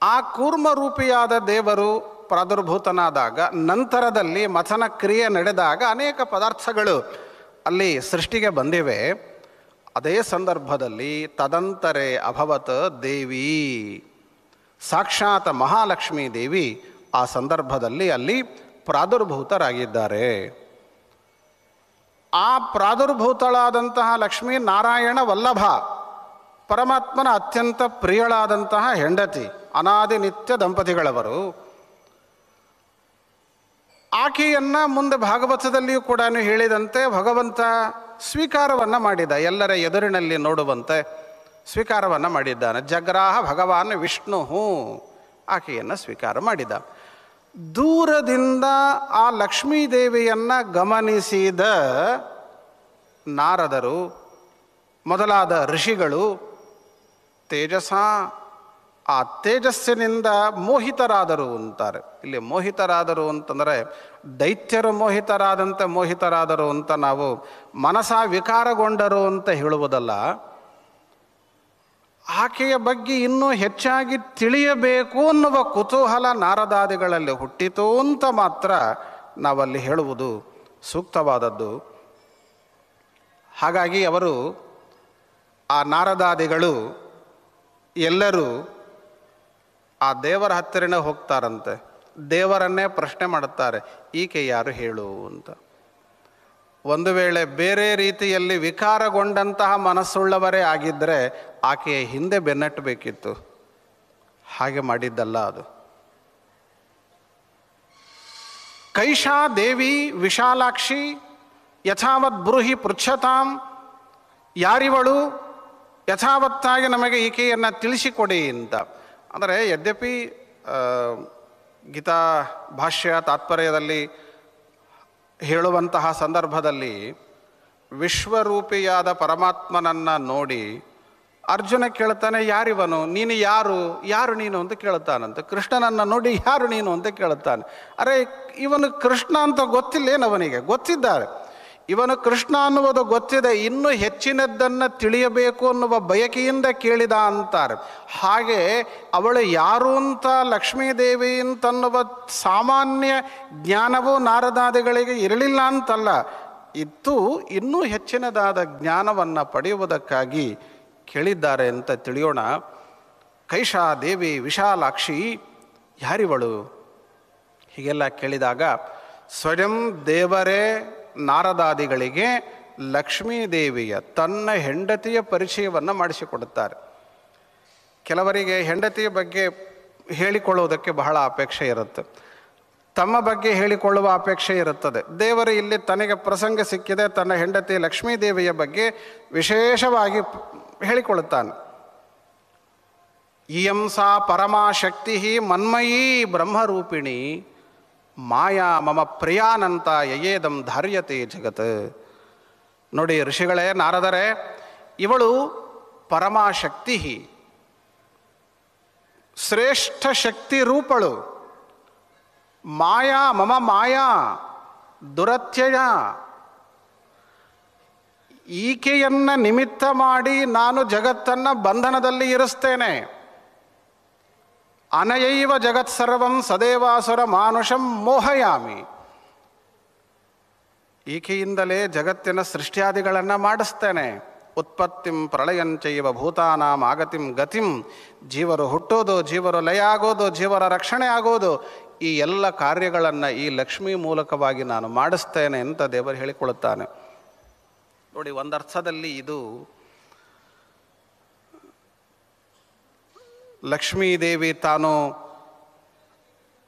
ಆ ಕೂರ್ಮರೂಪಿಯಾದ ದೇವರು ಪ್ರಾದುರ್ಭೂತನಾದಾಗ, ನಂತರದಲ್ಲಿ ಮಥನ ಕ್ರಿಯೆ ನಡೆದಾಗ ಅನೇಕ ಪದಾರ್ಥಗಳು ಅಲ್ಲಿ ಸೃಷ್ಟಿಗೆ ಬಂದಿವೆ. ಅದೇ ಸಂದರ್ಭದಲ್ಲಿ ತದಂತರೆ ಅಭವತ್ ದೇವಿ, ಸಾಕ್ಷಾತ್ ಮಹಾಲಕ್ಷ್ಮೀ ದೇವಿ ಆ ಸಂದರ್ಭದಲ್ಲಿ ಅಲ್ಲಿ ಪ್ರಾದುರ್ಭೂತರಾಗಿದ್ದಾರೆ. ಆ ಪ್ರಾದುರ್ಭೂತಳಾದಂತಹ ಲಕ್ಷ್ಮೀ ನಾರಾಯಣ ವಲ್ಲಭ, ಪರಮಾತ್ಮನ ಅತ್ಯಂತ ಪ್ರಿಯಳಾದಂತಹ ಹೆಂಡತಿ, ಅನಾದಿ ನಿತ್ಯ ದಂಪತಿಗಳವರು. ಆಕೆಯನ್ನು ಮುಂದೆ ಭಾಗವತದಲ್ಲಿಯೂ ಕೂಡ ಹೇಳಿದಂತೆ ಭಗವಂತ ಸ್ವೀಕಾರವನ್ನು ಮಾಡಿದ, ಎಲ್ಲರ ಎದುರಿನಲ್ಲಿ ನೋಡುವಂತೆ ಸ್ವೀಕಾರವನ್ನು ಮಾಡಿದ್ದಾನೆ. ಜಗ್ರಾಹ ಭಗವಾನ್ ವಿಷ್ಣು ಆಕೆಯನ್ನು ಸ್ವೀಕಾರ ಮಾಡಿದ. ದೂರದಿಂದ ಆ ಲಕ್ಷ್ಮೀದೇವಿಯನ್ನು ಗಮನಿಸಿದ ನಾರದರು ಮೊದಲಾದ ಋಷಿಗಳು ತೇಜಸ, ಆ ತೇಜಸ್ಸಿನಿಂದ ಮೋಹಿತರಾದರು ಅಂತಾರೆ. ಇಲ್ಲಿ ಮೋಹಿತರಾದರು ಅಂತಂದರೆ ದೈತ್ಯರು ಮೋಹಿತರಾದಂತೆ ಮೋಹಿತರಾದರು ಅಂತ ನಾವು ಮನಸ ವಿಕಾರಗೊಂಡರು ಅಂತ ಹೇಳುವುದಲ್ಲ. ಆಕೆಯ ಬಗ್ಗೆ ಇನ್ನೂ ಹೆಚ್ಚಾಗಿ ತಿಳಿಯಬೇಕು ಅನ್ನುವ ಕುತೂಹಲ ನಾರದಾದಿಗಳಲ್ಲಿ ಹುಟ್ಟಿತು ಅಂತ ಮಾತ್ರ ನಾವಲ್ಲಿ ಹೇಳುವುದು ಸೂಕ್ತವಾದದ್ದು. ಹಾಗಾಗಿ ಅವರು, ಆ ನಾರದಾದಿಗಳು ಎಲ್ಲರೂ ಆ ದೇವರ ಹತ್ತಿರನೇ ಹೋಗ್ತಾರಂತೆ, ದೇವರನ್ನೇ ಪ್ರಶ್ನೆ ಮಾಡುತ್ತಾರೆ, ಈಕೆ ಯಾರು ಹೇಳು ಅಂತ. ಒಂದು ವೇಳೆ ಬೇರೆ ರೀತಿಯಲ್ಲಿ ವಿಕಾರಗೊಂಡಂತಹ ಮನಸ್ಸುಳ್ಳವರೇ ಆಗಿದ್ದರೆ ಆಕೆಯ ಹಿಂದೆ ಬೆನ್ನಟ್ಟಬೇಕಿತ್ತು. ಹಾಗೆ ಮಾಡಿದ್ದಲ್ಲ ಅದು. ಕೈಷಾ ದೇವಿ ವಿಶಾಲಾಕ್ಷಿ ಯಥಾವತ್ ಬ್ರೂಹಿ ಪೃಚ್ಛತಾಂ, ಯಾರಿವಳು, ಯಥಾವತ್ತಾಗಿ ನಮಗೆ ಈಕೆಯನ್ನು ತಿಳಿಸಿಕೊಡಿ ಅಂತ. ಅಂದರೆ ಯದ್ಯಪಿ ಗೀತಾ ಭಾಷ್ಯ ತಾತ್ಪರ್ಯದಲ್ಲಿ ಹೇಳುವಂತಹ ಸಂದರ್ಭದಲ್ಲಿ ವಿಶ್ವರೂಪಿಯಾದ ಪರಮಾತ್ಮನನ್ನು ನೋಡಿ ಅರ್ಜುನ ಕೇಳ್ತಾನೆ, ಯಾರಿವನು, ನೀನು ಯಾರು, ಯಾರು ನೀನು ಅಂತ ಕೇಳ್ತಾನಂತೆ. ಕೃಷ್ಣನನ್ನು ನೋಡಿ ಯಾರು ನೀನು ಅಂತ ಕೇಳ್ತಾನೆ. ಅರೆ, ಇವನು ಕೃಷ್ಣ ಅಂತ ಗೊತ್ತಿಲ್ಲೇನವನಿಗೆ? ಗೊತ್ತಿದ್ದಾರೆ, ಇವನು ಕೃಷ್ಣ ಅನ್ನುವುದು ಗೊತ್ತಿದೆ, ಇನ್ನೂ ಹೆಚ್ಚಿನದ್ದನ್ನು ತಿಳಿಯಬೇಕು ಅನ್ನುವ ಬಯಕೆಯಿಂದ ಕೇಳಿದ ಅಂತಾರೆ. ಹಾಗೆ ಅವಳು ಯಾರು ಅಂತ ಲಕ್ಷ್ಮೀದೇವಿ ಅಂತನ್ನುವ ಸಾಮಾನ್ಯ ಜ್ಞಾನವೂ ನಾರದಾದಿಗಳಿಗೆ ಇರಲಿಲ್ಲ ಅಂತಲ್ಲ, ಇತ್ತು. ಇನ್ನೂ ಹೆಚ್ಚಿನದಾದ ಜ್ಞಾನವನ್ನು ಪಡೆಯುವುದಕ್ಕಾಗಿ ಕೇಳಿದ್ದಾರೆ ಅಂತ ತಿಳಿಯೋಣ. ಕೈಷಾ ದೇವಿ ವಿಶಾಲಾಕ್ಷಿ, ಯಾರಿವಳು ಹೀಗೆಲ್ಲ ಕೇಳಿದಾಗ ಸ್ವಯಂ ದೇವರೇ ನಾರದಾದಿಗಳಿಗೆ ಲಕ್ಷ್ಮೀದೇವಿಯ ತನ್ನ ಹೆಂಡತಿಯ ಪರಿಚಯವನ್ನು ಮಾಡಿಸಿಕೊಡುತ್ತಾರೆ. ಕೆಲವರಿಗೆ ಹೆಂಡತಿಯ ಬಗ್ಗೆ ಹೇಳಿಕೊಳ್ಳುವುದಕ್ಕೆ ಬಹಳ ಅಪೇಕ್ಷೆ ಇರುತ್ತೆ, ತಮ್ಮ ಬಗ್ಗೆ ಹೇಳಿಕೊಳ್ಳುವ ಅಪೇಕ್ಷೆ ಇರುತ್ತದೆ. ದೇವರು ಇಲ್ಲಿ ತನಗೆ ಪ್ರಸಂಗ ಸಿಕ್ಕಿದೆ, ತನ್ನ ಹೆಂಡತಿ ಲಕ್ಷ್ಮೀದೇವಿಯ ಬಗ್ಗೆ ವಿಶೇಷವಾಗಿ ಹೇಳಿಕೊಳ್ಳುತ್ತಾನೆ. ಇಯಂ ಸಾ ಪರಮಾಶಕ್ತಿ ಮನ್ಮಯೀ ಬ್ರಹ್ಮರೂಪಿಣಿ ಮಾಯಾ ಮಮ ಪ್ರಿಯಾನಂತ ಯಯೇದಂ ಧಾರ್ಯತೆ ಜಗತ್. ನೋಡಿ ಋಷಿಗಳೇ, ನಾರದರೇ, ಇವಳು ಪರಮಾಶಕ್ತಿ, ಶ್ರೇಷ್ಠ ಶಕ್ತಿ ರೂಪಳು. ಮಾಯಾ ಮಮ ಮಾಯಾ ದುರತ್ಯಯ, ಈಕೆಯನ್ನು ನಿಮಿತ್ತ ಮಾಡಿ ನಾನು ಜಗತ್ತನ್ನು ಬಂಧನದಲ್ಲಿ ಇರಿಸ್ತೇನೆ. ಅನಯೈವ ಜಗತ್ಸರ್ವಂ ಸದೇವಾಸುರ ಮಾನುಷಂ ಮೋಹಯಾಮಿ, ಈಕೆಯಿಂದಲೇ ಜಗತ್ತಿನ ಸೃಷ್ಟ್ಯಾದಿಗಳನ್ನು ಮಾಡಿಸ್ತೇನೆ. ಉತ್ಪತ್ತಿಂ ಪ್ರಳಯಂಚೈವ ಭೂತಾನಾಂ ಆಗತಿಂ ಗತಿಂ, ಜೀವರು ಹುಟ್ಟೋದು, ಜೀವರು ಲಯ ಆಗೋದು, ಜೀವರ ರಕ್ಷಣೆ ಆಗೋದು, ಈ ಎಲ್ಲ ಕಾರ್ಯಗಳನ್ನು ಈ ಲಕ್ಷ್ಮೀ ಮೂಲಕವಾಗಿ ನಾನು ಮಾಡಿಸ್ತೇನೆ ಅಂತ ದೇವರು ಹೇಳಿಕೊಳ್ಳುತ್ತಾನೆ. ನೋಡಿ, ಒಂದರ್ಥದಲ್ಲಿ ಇದು ಲಕ್ಷ್ಮೀದೇವಿ ತಾನು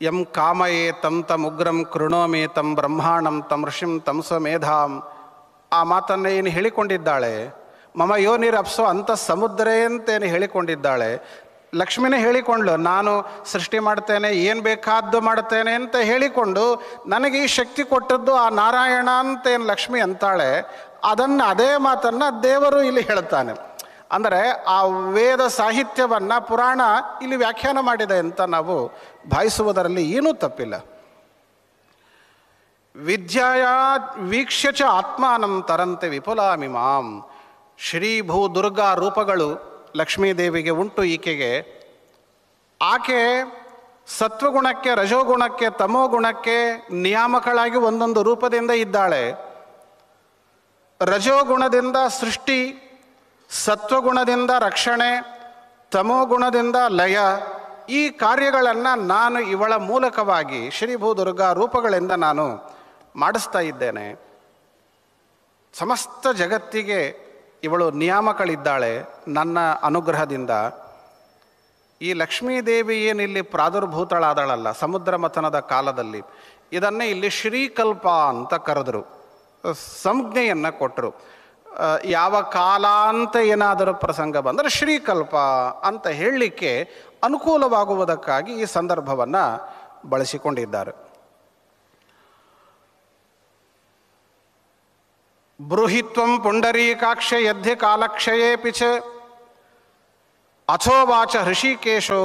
ಯಂ ಕಾಮಯೇ ತಂ ತಮುಗ್ರಂ ಕೃಣೋಮಿ ತಂ ಬ್ರಹ್ಮಾಣಂ ತಂ ಋಷಿಂ ತಂ ಸ್ವಮೇಧಾಂ, ಆ ಮಾತನ್ನು ಏನು ಹೇಳಿಕೊಂಡಿದ್ದಾಳೆ. ಮಮ ಯೋನಿರಪ್ಸೋ ಅಂತ ಸಮುದ್ರೇ ಅಂತೇನು ಹೇಳಿಕೊಂಡಿದ್ದಾಳೆ. ಲಕ್ಷ್ಮಿನೇ ಹೇಳಿಕೊಂಡ್ಳು, ನಾನು ಸೃಷ್ಟಿ ಮಾಡ್ತೇನೆ, ಏನು ಬೇಕಾದ್ದು ಮಾಡ್ತೇನೆ ಅಂತ ಹೇಳಿಕೊಂಡು ನನಗೆ ಈ ಶಕ್ತಿ ಕೊಟ್ಟದ್ದು ಆ ನಾರಾಯಣ ಅಂತೇನು ಲಕ್ಷ್ಮಿ ಅಂತಾಳೆ. ಅದೇ ಮಾತನ್ನು ದೇವರು ಇಲ್ಲಿ ಹೇಳ್ತಾನೆ. ಅಂದರೆ ಆ ವೇದ ಸಾಹಿತ್ಯವನ್ನು ಪುರಾಣ ಇಲ್ಲಿ ವ್ಯಾಖ್ಯಾನ ಮಾಡಿದೆ ಅಂತ ನಾವು ಭಾವಿಸುವುದರಲ್ಲಿ ಏನೂ ತಪ್ಪಿಲ್ಲ. ವಿದ್ಯಾಯ ವೀಕ್ಷ್ಯ ಚ ಆತ್ಮಾನಂ ತರಂತೆ ವಿಪುಲಾಮಿಮಾಂ, ಶ್ರೀ ಭೂ ದುರ್ಗಾ ರೂಪಗಳು ಲಕ್ಷ್ಮೀದೇವಿಗೆ ಉಂಟು. ಈಕೆಗೆ ಆಕೆ ಸತ್ವಗುಣಕ್ಕೆ, ರಜೋಗುಣಕ್ಕೆ, ತಮೋಗುಣಕ್ಕೆ ನಿಯಾಮಕಳಾಗಿ ಒಂದೊಂದು ರೂಪದಿಂದ ಇದ್ದಾಳೆ. ರಜೋಗುಣದಿಂದ ಸೃಷ್ಟಿ, ಸತ್ವಗುಣದಿಂದ ರಕ್ಷಣೆ, ತಮೋಗುಣದಿಂದ ಲಯ. ಈ ಕಾರ್ಯಗಳನ್ನು ನಾನು ಇವಳ ಮೂಲಕವಾಗಿ ಶ್ರೀಭೂದುರ್ಗಾ ರೂಪಗಳಿಂದ ನಾನು ಮಾಡಿಸ್ತಾ ಇದ್ದೇನೆ. ಸಮಸ್ತ ಜಗತ್ತಿಗೆ ಇವಳು ನಿಯಾಮಕಳಿದ್ದಾಳೆ ನನ್ನ ಅನುಗ್ರಹದಿಂದ. ಈ ಲಕ್ಷ್ಮೀದೇವಿ ಏನಿಲ್ಲಿ ಪ್ರಾದುರ್ಭೂತಳಾದಳಲ್ಲ ಸಮುದ್ರ ಮಥನದ ಕಾಲದಲ್ಲಿ, ಇದನ್ನೇ ಇಲ್ಲಿ ಶ್ರೀಕಲ್ಪ ಅಂತ ಕರೆದರು, ಸಂಜ್ಞೆಯನ್ನು ಕೊಟ್ಟರು. ಯಾವ ಕಾಲ ಅಂತ ಏನಾದರೂ ಪ್ರಸಂಗ ಬಂದರೆ ಶ್ರೀಕಲ್ಪ ಅಂತ ಹೇಳಲಿಕ್ಕೆ ಅನುಕೂಲವಾಗುವುದಕ್ಕಾಗಿ ಈ ಸಂದರ್ಭವನ್ನು ಬಳಸಿಕೊಂಡಿದ್ದಾರೆ. ಬ್ರೂಹಿತ್ವಂ ಪುಂಡರೀಕಾಕ್ಷ ಯದ್ಧಿ ಕಾಲಕ್ಷಯೇಪಿ ಚ ಅಥೋವಾಚ ಹೃಷಿಕೇಶೋ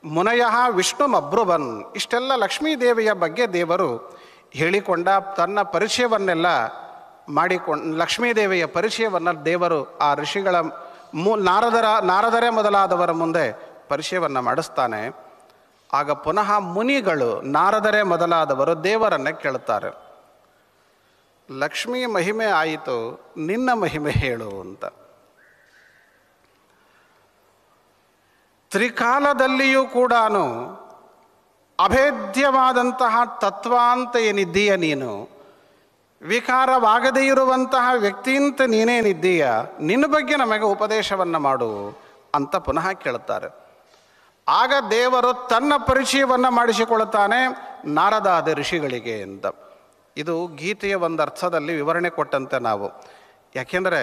ಮುನಯ ವಿಷ್ಣುಮಬ್ರುವನ್. ಇಷ್ಟೆಲ್ಲ ಲಕ್ಷ್ಮೀದೇವಿಯ ಬಗ್ಗೆ ದೇವರು ಹೇಳಿಕೊಂಡ ತನ್ನ ಪರಿಚಯವನ್ನೆಲ್ಲ ಲಕ್ಷ್ಮೀದೇವಿಯ ಪರಿಚಯವನ್ನು ದೇವರು ಆ ಋಷಿಗಳ ನಾರದರೇ ಮೊದಲಾದವರ ಮುಂದೆ ಪರಿಚಯವನ್ನು ಮಾಡಿಸ್ತಾನೆ. ಆಗ ಪುನಃ ಮುನಿಗಳು, ನಾರದರೇ ಮೊದಲಾದವರು ದೇವರನ್ನು ಕೇಳುತ್ತಾರೆ, ಲಕ್ಷ್ಮೀ ಮಹಿಮೆ ಆಯಿತು, ನಿನ್ನ ಮಹಿಮೆ ಹೇಳು ಅಂತ. ತ್ರಿಕಾಲದಲ್ಲಿಯೂ ಕೂಡ ಅಭೇದ್ಯವಾದಂತಹ ತತ್ವ ಅಂತ ಏನಿದ್ದೀಯ ನೀನು, ವಿಕಾರವಾಗದೇ ಇರುವಂತಹ ವ್ಯಕ್ತಿ ಅಂತ ನೀನೇನಿದ್ದೀಯ, ನಿನ್ನ ಬಗ್ಗೆ ನಮಗೆ ಉಪದೇಶವನ್ನು ಮಾಡು ಅಂತ ಪುನಃ ಕೇಳುತ್ತಾರೆ. ಆಗ ದೇವರು ತನ್ನ ಪರಿಚಯವನ್ನು ಮಾಡಿಸಿಕೊಳ್ಳುತ್ತಾನೆ ನಾರದಾದಿ ಋಷಿಗಳಿಗೆ ಅಂತ. ಇದು ಗೀತೆಯ ಒಂದು ಅರ್ಥದಲ್ಲಿ ವಿವರಣೆ ಕೊಟ್ಟಂತೆ ನಾವು. ಯಾಕೆಂದರೆ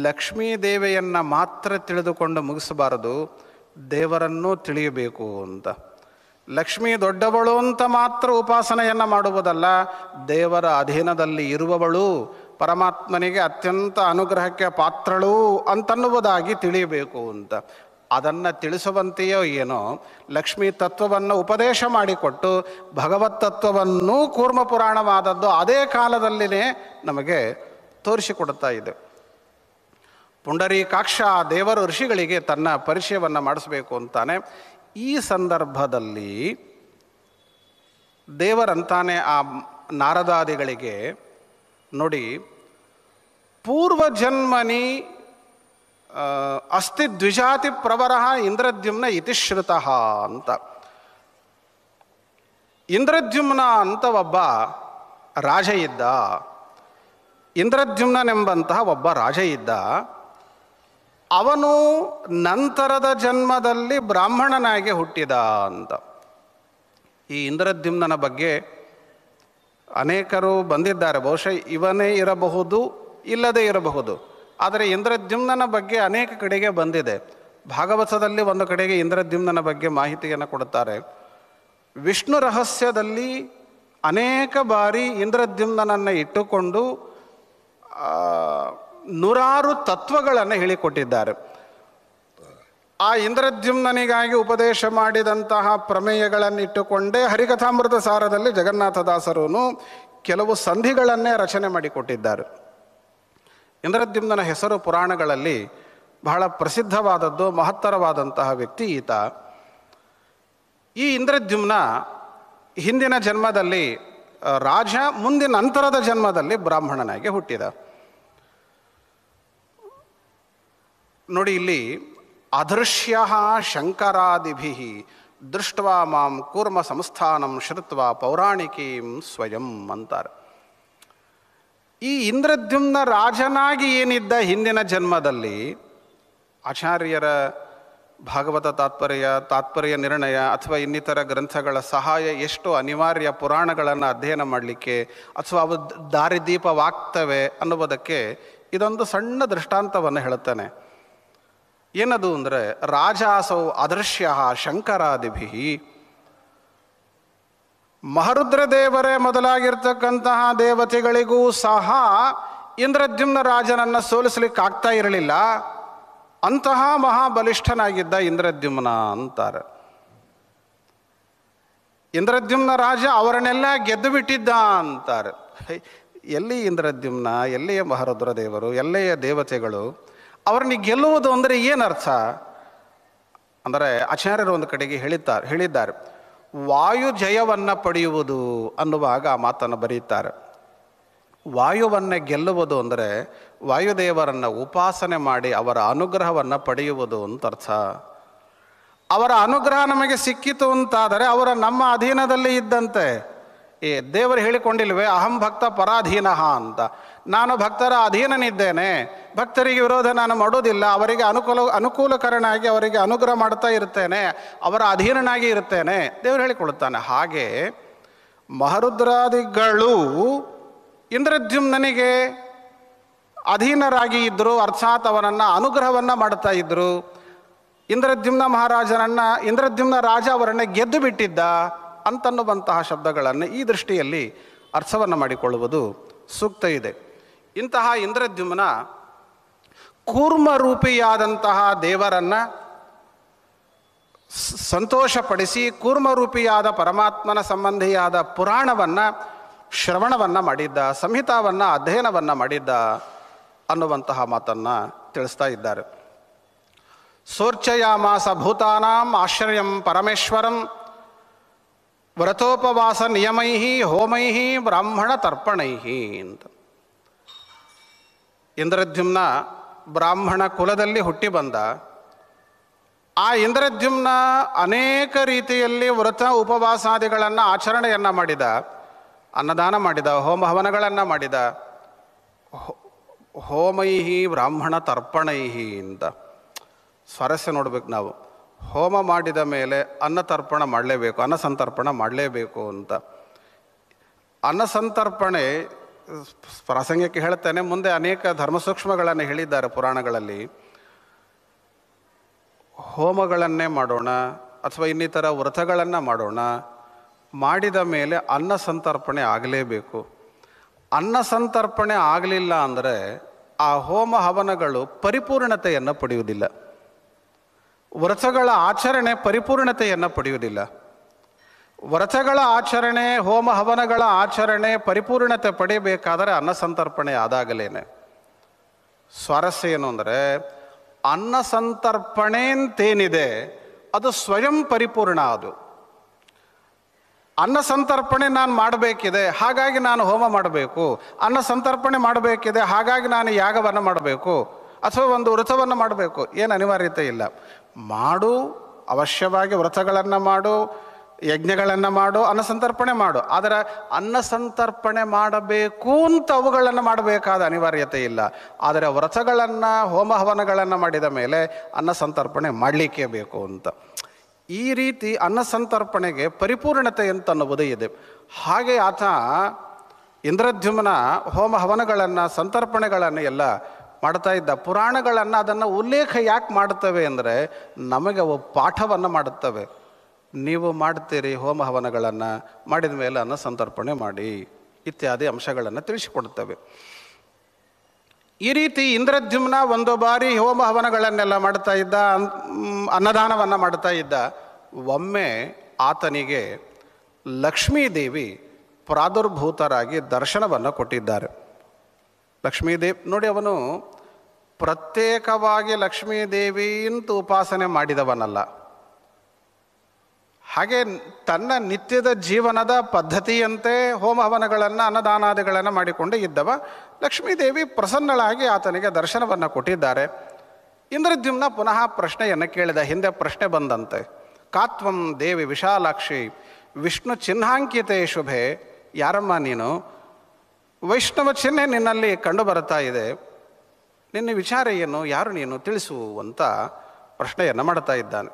ಲಕ್ಷ್ಮೀದೇವಿಯನ್ನು ಮಾತ್ರ ತಿಳಿದುಕೊಂಡು ಮುಗಿಸಬಾರದು, ದೇವರನ್ನೂ ತಿಳಿಯಬೇಕು ಅಂತ. ಲಕ್ಷ್ಮೀ ದೊಡ್ಡವಳು ಅಂತ ಮಾತ್ರ ಉಪಾಸನೆಯನ್ನು ಮಾಡುವುದಲ್ಲ, ದೇವರ ಅಧೀನದಲ್ಲಿ ಇರುವವಳು, ಪರಮಾತ್ಮನಿಗೆ ಅತ್ಯಂತ ಅನುಗ್ರಹಕ್ಕೆ ಪಾತ್ರಳು ಅಂತನ್ನುವುದಾಗಿ ತಿಳಿಯಬೇಕು ಅಂತ. ಅದನ್ನು ತಿಳಿಸುವಂತೆಯೋ ಏನೋ ಲಕ್ಷ್ಮೀ ತತ್ವವನ್ನು ಉಪದೇಶ ಮಾಡಿಕೊಟ್ಟು ಭಗವತ್ ತತ್ವವನ್ನೂ ಕೂರ್ಮ ಪುರಾಣವಾದದ್ದು ಅದೇ ಕಾಲದಲ್ಲಿನೇ ನಮಗೆ ತೋರಿಸಿಕೊಡ್ತಾ ಇದೆ. ಪುಂಡರೀಕಾಕ್ಷ ದೇವರು ಋಷಿಗಳಿಗೆ ತನ್ನ ಪರಿಚಯವನ್ನು ಮಾಡಿಸಬೇಕು ಅಂತಾನೆ. ಈ ಸಂದರ್ಭದಲ್ಲಿ ದೇವರಂತಾನೆ ಆ ನಾರದಾದಿಗಳಿಗೆ, ನೋಡಿ, ಪೂರ್ವಜನ್ಮನಿ ಅಸ್ತಿ ದ್ವಿಜಾತಿ ಪ್ರವರ ಇಂದ್ರದ್ಯುಮ್ನ ಇತಿಶ್ರುತಃ ಅಂತ. ಇಂದ್ರದ್ಯುಮ್ನ ಅಂತ ಒಬ್ಬ ರಾಜ ಇದ್ದ. ಇಂದ್ರದ್ಯುಮ್ನೆಂಬಂತಹ ಒಬ್ಬ ರಾಜ ಇದ್ದ. ಅವನು ನಂತರದ ಜನ್ಮದಲ್ಲಿ ಬ್ರಾಹ್ಮಣನಾಗಿ ಹುಟ್ಟಿದ ಅಂತ. ಈ ಇಂದ್ರದ್ಯುಮ್ನ ಬಗ್ಗೆ ಅನೇಕರು ಬಂದಿದ್ದಾರೆ. ಬಹುಶಃ ಇವನೇ ಇರಬಹುದು, ಇಲ್ಲದೇ ಇರಬಹುದು. ಆದರೆ ಇಂದ್ರದ್ಯುಮ್ನ ಬಗ್ಗೆ ಅನೇಕ ಕಡೆಗೆ ಬಂದಿದೆ. ಭಾಗವತದಲ್ಲಿ ಒಂದು ಕಡೆಗೆ ಇಂದ್ರದ್ಯುಮ್ನ ಬಗ್ಗೆ ಮಾಹಿತಿಯನ್ನು ಕೊಡುತ್ತಾರೆ. ವಿಷ್ಣು ರಹಸ್ಯದಲ್ಲಿ ಅನೇಕ ಬಾರಿ ಇಂದ್ರದ್ಯುಮ್ನನ್ನು ಇಟ್ಟುಕೊಂಡು ನೂರಾರು ತತ್ವಗಳನ್ನು ಹೇಳಿಕೊಟ್ಟಿದ್ದಾರೆ. ಆ ಇಂದ್ರದ್ಯುಮ್ನಿಗಾಗಿ ಉಪದೇಶ ಮಾಡಿದಂತಹ ಪ್ರಮೇಯಗಳನ್ನಿಟ್ಟುಕೊಂಡೇ ಹರಿಕಥಾಮೃತ ಸಾರದಲ್ಲಿ ಜಗನ್ನಾಥದಾಸರು ಕೆಲವು ಸಂಧಿಗಳನ್ನೇ ರಚನೆ ಮಾಡಿಕೊಟ್ಟಿದ್ದಾರೆ. ಇಂದ್ರದ್ಯುಮ್ನ ಹೆಸರು ಪುರಾಣಗಳಲ್ಲಿ ಬಹಳ ಪ್ರಸಿದ್ಧವಾದದ್ದು, ಮಹತ್ತರವಾದಂತಹ ವ್ಯಕ್ತಿ ಈತ. ಈ ಇಂದ್ರದ್ಯುಮ್ನ ಹಿಂದಿನ ಜನ್ಮದಲ್ಲಿ ರಾಜ, ಮುಂದಿನ ನಂತರದ ಜನ್ಮದಲ್ಲಿ ಬ್ರಾಹ್ಮಣನಾಗಿ ಹುಟ್ಟಿದ. ನೋಡಿ, ಇಲ್ಲಿ ಅದೃಶ್ಯ ಶಂಕರಾದಿಭಿ ದೃಷ್ಟ್ವಾ ಮಾಂ ಕೂರ್ಮ ಸಂಸ್ಥಾನಂ ಶ್ರುತ್ವಾ ಪೌರಾಣಿಕೀಂ ಸ್ವಯಂ ಅಂತಾರೆ. ಈ ಇಂದ್ರದ್ಯುಮ್ನ ರಾಜನಾಗಿ ಏನಿದ್ದ ಹಿಂದಿನ ಜನ್ಮದಲ್ಲಿ, ಆಚಾರ್ಯರ ಭಾಗವತ ತಾತ್ಪರ್ಯ ನಿರ್ಣಯ ಅಥವಾ ಇನ್ನಿತರ ಗ್ರಂಥಗಳ ಸಹಾಯ ಎಷ್ಟು ಅನಿವಾರ್ಯ ಪುರಾಣಗಳನ್ನು ಅಧ್ಯಯನ ಮಾಡಲಿಕ್ಕೆ, ಅಥವಾ ಅವು ದಾರಿದೀಪವಾಗ್ತವೆ ಅನ್ನುವುದಕ್ಕೆ ಇದೊಂದು ಸಣ್ಣ ದೃಷ್ಟಾಂತವನ್ನು ಹೇಳುತ್ತಾನೆ. ಏನದು ಅಂದರೆ, ರಾಜಾಸೌ ಅದೃಶ್ಯ ಶಂಕರಾದಿಭಿ, ಮಹರುದ್ರದೇವರೇ ಮೊದಲಾಗಿರ್ತಕ್ಕಂತಹ ದೇವತೆಗಳಿಗೂ ಸಹ ಇಂದ್ರದ್ಯುಮ್ನ ರಾಜನನ್ನು ಸೋಲಿಸಲಿಕ್ಕಾಗ್ತಾ ಇರಲಿಲ್ಲ. ಅಂತಹ ಮಹಾಬಲಿಷ್ಠನಾಗಿದ್ದ ಇಂದ್ರದ್ಯುಮ್ನ ಅಂತಾರೆ. ಇಂದ್ರದ್ಯುಮ್ನ ರಾಜ ಅವರನ್ನೆಲ್ಲ ಗೆದ್ದು ಬಿಟ್ಟಿದ್ದ ಅಂತಾರೆ. ಎಲ್ಲಿ ಇಂದ್ರದ್ಯುಮ್ನ, ಎಲ್ಲಿಯ ಮಹರುದ್ರದೇವರು, ಎಲ್ಲಿಯ ದೇವತೆಗಳು? ಅವರನ್ನ ಗೆಲ್ಲುವುದು ಅಂದರೆ ಏನರ್ಥ? ಅಂದರೆ ಆಚಾರ್ಯರು ಒಂದು ಕಡೆಗೆ ಹೇಳಿದ್ದಾರೆ ವಾಯು ಜಯವನ್ನು ಪಡೆಯುವುದು ಅನ್ನುವಾಗ ಆ ಮಾತನ್ನು ಬರೀತಾರೆ. ವಾಯುವನ್ನೇ ಗೆಲ್ಲುವುದು ಅಂದರೆ ವಾಯುದೇವರನ್ನು ಉಪಾಸನೆ ಮಾಡಿ ಅವರ ಅನುಗ್ರಹವನ್ನು ಪಡೆಯುವುದು ಅಂತ ಅರ್ಥ. ಅವರ ಅನುಗ್ರಹ ನಮಗೆ ಸಿಕ್ಕಿತು ಅಂತಾದರೆ ಅವರ ನಮ್ಮ ಅಧೀನದಲ್ಲಿ ಇದ್ದಂತೆ. ದೇವರು ಹೇಳಿಕೊಂಡಿಲ್ವೇ ಅಹಂ ಭಕ್ತ ಪರಾಧೀನ ಅಂತ, ನಾನು ಭಕ್ತರ ಅಧೀನನಿದ್ದೇನೆ, ಭಕ್ತರಿಗೆ ವಿರೋಧ ನಾನು ಮಾಡೋದಿಲ್ಲ, ಅವರಿಗೆ ಅನುಕೂಲಕರನಾಗಿ ಅವರಿಗೆ ಅನುಗ್ರಹ ಮಾಡ್ತಾ ಇರ್ತೇನೆ, ಅವರ ಅಧೀನನಾಗಿ ಇರ್ತೇನೆ, ದೇವರು ಹೇಳಿಕೊಳ್ಳುತ್ತಾನೆ. ಹಾಗೆ ಮಹರುದ್ರಾದಿಗಳು ಇಂದ್ರದ್ಯುಮ್ನನಿಗೆ ಅಧೀನರಾಗಿ ಇದ್ದರು, ಅರ್ಥಾತ್ ಅವನನ್ನು ಅನುಗ್ರಹವನ್ನು ಮಾಡ್ತಾ ಇದ್ದರು. ಇಂದ್ರದ್ಯುಮ್ನ ರಾಜ ಅವರನ್ನು ಗೆದ್ದು ಬಿಟ್ಟಿದ್ದ ಅಂತನ್ನುವಂತಹ ಶಬ್ದಗಳನ್ನು ಈ ದೃಷ್ಟಿಯಲ್ಲಿ ಅರ್ಥವನ್ನು ಮಾಡಿಕೊಳ್ಳುವುದು ಸೂಕ್ತ ಇದೆ. ಇಂತಹ ಇಂದ್ರದ್ಯುಮ್ನ ಕೂರ್ಮರೂಪಿಯಾದಂತಹ ದೇವರನ್ನು ಸಂತೋಷಪಡಿಸಿ ಕೂರ್ಮರೂಪಿಯಾದ ಪರಮಾತ್ಮನ ಸಂಬಂಧಿಯಾದ ಪುರಾಣವನ್ನು ಶ್ರವಣವನ್ನು ಮಾಡಿದ್ದ, ಸಂಹಿತಾವನ್ನು ಅಧ್ಯಯನವನ್ನು ಮಾಡಿದ್ದ ಅನ್ನುವಂತಹ ಮಾತನ್ನು ತಿಳಿಸ್ತಾ ಇದ್ದಾರೆ. ಸೋರ್ಚಯಾಮಾಸ ಭೂತಾನಾಂ ಆಶ್ರಯಂ ಪರಮೇಶ್ವರಂ ವ್ರತೋಪವಾಸ ನಿಯಮೈ ಹೋಮೈ ಬ್ರಾಹ್ಮಣ ತರ್ಪಣೈ ಅಂತ. ಇಂದ್ರದ್ಯುಮ್ನ ಬ್ರಾಹ್ಮಣ ಕುಲದಲ್ಲಿ ಹುಟ್ಟಿ ಬಂದ. ಆ ಇಂದ್ರದ್ಯುಮ್ನ ಅನೇಕ ರೀತಿಯಲ್ಲಿ ವ್ರತ ಉಪವಾಸಾದಿಗಳನ್ನು ಆಚರಣೆಯನ್ನು ಮಾಡಿದ, ಅನ್ನದಾನ ಮಾಡಿದ, ಹೋಮ ಹವನಗಳನ್ನು ಮಾಡಿದ. ಹೋಮೈ ಬ್ರಾಹ್ಮಣ ತರ್ಪಣೈ ಅಂತ ಸ್ವಾರಸ್ಯ ನೋಡ್ಬೇಕು ನಾವು. ಹೋಮ ಮಾಡಿದ ಮೇಲೆ ಅನ್ನತರ್ಪಣ ಮಾಡಲೇಬೇಕು, ಅನ್ನಸಂತರ್ಪಣ ಮಾಡಲೇಬೇಕು ಅಂತ. ಅನ್ನಸಂತರ್ಪಣೆ ಪ್ರಾಸಂಗಿಕ ಹೇಳ್ತೇನೆ, ಮುಂದೆ ಅನೇಕ ಧರ್ಮಸೂಕ್ಷ್ಮಗಳನ್ನು ಹೇಳಿದ್ದಾರೆ ಪುರಾಣಗಳಲ್ಲಿ. ಹೋಮಗಳನ್ನೇ ಮಾಡೋಣ ಅಥವಾ ಇನ್ನಿತರ ವ್ರತಗಳನ್ನು ಮಾಡೋಣ, ಮಾಡಿದ ಮೇಲೆ ಅನ್ನಸಂತರ್ಪಣೆ ಆಗಲೇಬೇಕು. ಅನ್ನಸಂತರ್ಪಣೆ ಆಗಲಿಲ್ಲ ಅಂದರೆ ಆ ಹೋಮ ಹವನಗಳು ಪರಿಪೂರ್ಣತೆಯನ್ನು ಪಡೆಯುವುದಿಲ್ಲ, ವ್ರತಗಳ ಆಚರಣೆ ಪರಿಪೂರ್ಣತೆಯನ್ನು ಪಡೆಯುವುದಿಲ್ಲ. ವ್ರತಗಳ ಆಚರಣೆ, ಹೋಮ ಹವನಗಳ ಆಚರಣೆ ಪರಿಪೂರ್ಣತೆ ಪಡೆಯಬೇಕಾದರೆ ಅನ್ನಸಂತರ್ಪಣೆ ಆದಾಗಲೇನೆ. ಸ್ವಾರಸ್ಯ ಏನು ಅಂದರೆ ಅನ್ನಸಂತರ್ಪಣೆ ಅಂತೇನಿದೆ ಅದು ಸ್ವಯಂ ಪರಿಪೂರ್ಣ. ಅದು ಅನ್ನಸಂತರ್ಪಣೆ ನಾನು ಮಾಡಬೇಕಿದೆ ಹಾಗಾಗಿ ನಾನು ಹೋಮ ಮಾಡಬೇಕು, ಅನ್ನಸಂತರ್ಪಣೆ ಮಾಡಬೇಕಿದೆ ಹಾಗಾಗಿ ನಾನು ಯಾಗವನ್ನು ಮಾಡಬೇಕು ಅಥವಾ ಒಂದು ವ್ರತವನ್ನು ಮಾಡಬೇಕು, ಏನು ಅನಿವಾರ್ಯತೆ ಇಲ್ಲ. ಮಾಡು, ಅವಶ್ಯವಾಗಿ ವ್ರತಗಳನ್ನು ಮಾಡು, ಯಜ್ಞಗಳನ್ನು ಮಾಡು, ಅನ್ನಸಂತರ್ಪಣೆ ಮಾಡು. ಆದರೆ ಅನ್ನಸಂತರ್ಪಣೆ ಮಾಡಬೇಕು ಅಂತ ಅವುಗಳನ್ನು ಮಾಡಬೇಕಾದ ಅನಿವಾರ್ಯತೆ ಇಲ್ಲ. ಆದರೆ ವ್ರತಗಳನ್ನು ಹೋಮ ಹವನಗಳನ್ನು ಮಾಡಿದ ಮೇಲೆ ಅನ್ನಸಂತರ್ಪಣೆ ಮಾಡಲಿಕ್ಕೆ ಬೇಕು ಅಂತ. ಈ ರೀತಿ ಅನ್ನಸಂತರ್ಪಣೆಗೆ ಪರಿಪೂರ್ಣತೆ ಅಂತನ್ನುವುದು ಇದೆ. ಹಾಗೆ ಆತ ಇಂದ್ರದ್ಯುಮ್ನ ಹೋಮ ಹವನಗಳನ್ನು ಸಂತರ್ಪಣೆಗಳನ್ನು ಎಲ್ಲ ಮಾಡ್ತಾ ಇದ್ದ. ಪುರಾಣಗಳನ್ನು ಅದನ್ನು ಉಲ್ಲೇಖ ಯಾಕೆ ಮಾಡುತ್ತವೆ ಅಂದರೆ ನಮಗೆ ಅವು ಪಾಠವನ್ನು ಮಾಡುತ್ತವೆ. ನೀವು ಮಾಡ್ತೀರಿ ಹೋಮ ಹವನಗಳನ್ನು, ಮಾಡಿದ ಮೇಲೆ ಅನ್ನಸಂತರ್ಪಣೆ ಮಾಡಿ ಇತ್ಯಾದಿ ಅಂಶಗಳನ್ನು ತಿಳಿಸಿಕೊಡುತ್ತವೆ. ಈ ರೀತಿ ಇಂದ್ರದ್ಯುಮ್ನ ಒಂದು ಬಾರಿ ಹೋಮ ಹವನಗಳನ್ನೆಲ್ಲ ಮಾಡ್ತಾ ಇದ್ದ, ಅನ್ನದಾನವನ್ನು ಮಾಡ್ತಾ ಇದ್ದ. ಒಮ್ಮೆ ಆತನಿಗೆ ಲಕ್ಷ್ಮೀದೇವಿ ಪ್ರಾದುರ್ಭೂತರಾಗಿ ದರ್ಶನವನ್ನು ಕೊಟ್ಟಿದ್ದಾರೆ. ಲಕ್ಷ್ಮೀದೇವಿ ನೋಡಿ, ಅವನು ಪ್ರತ್ಯೇಕವಾಗಿ ಲಕ್ಷ್ಮೀದೇವಿ ಅಂತ ಉಪಾಸನೆ ಮಾಡಿದವನಲ್ಲ. ಹಾಗೆ ತನ್ನ ನಿತ್ಯದ ಜೀವನದ ಪದ್ಧತಿಯಂತೆ ಹೋಮ ಹವನಗಳನ್ನು ಅನ್ನದಾನಾದಿಗಳನ್ನು ಮಾಡಿಕೊಂಡು ಇದ್ದವ. ಲಕ್ಷ್ಮೀದೇವಿ ಪ್ರಸನ್ನಳಾಗಿ ಆತನಿಗೆ ದರ್ಶನವನ್ನು ಕೊಟ್ಟಿದ್ದಾರೆ. ಇಂದ್ರದ್ಯುಮ್ನ ಪುನಃ ಪ್ರಶ್ನೆಯನ್ನು ಕೇಳಿದ. ಹಿಂದೆ ಪ್ರಶ್ನೆ ಬಂದಂತೆ, ಕಾತ್ವಂ ದೇವಿ ವಿಶಾಲಾಕ್ಷಿ ವಿಷ್ಣು ಚಿಹ್ನಾಂಕಿತೆ ಶುಭೆ. ಯಾರಮ್ಮ ನೀನು? ವೈಷ್ಣವ ಚಿಹ್ನೆ ನಿನ್ನಲ್ಲಿ ಕಂಡು ಬರುತ್ತಾ ಇದೆ, ನಿನ್ನ ವಿಚಾರ ಏನು, ಯಾರು ನೀನು, ತಿಳಿಸು ಅಂತ ಪ್ರಶ್ನೆಯನ್ನು ಮಾಡ್ತಾ ಇದ್ದಾನೆ.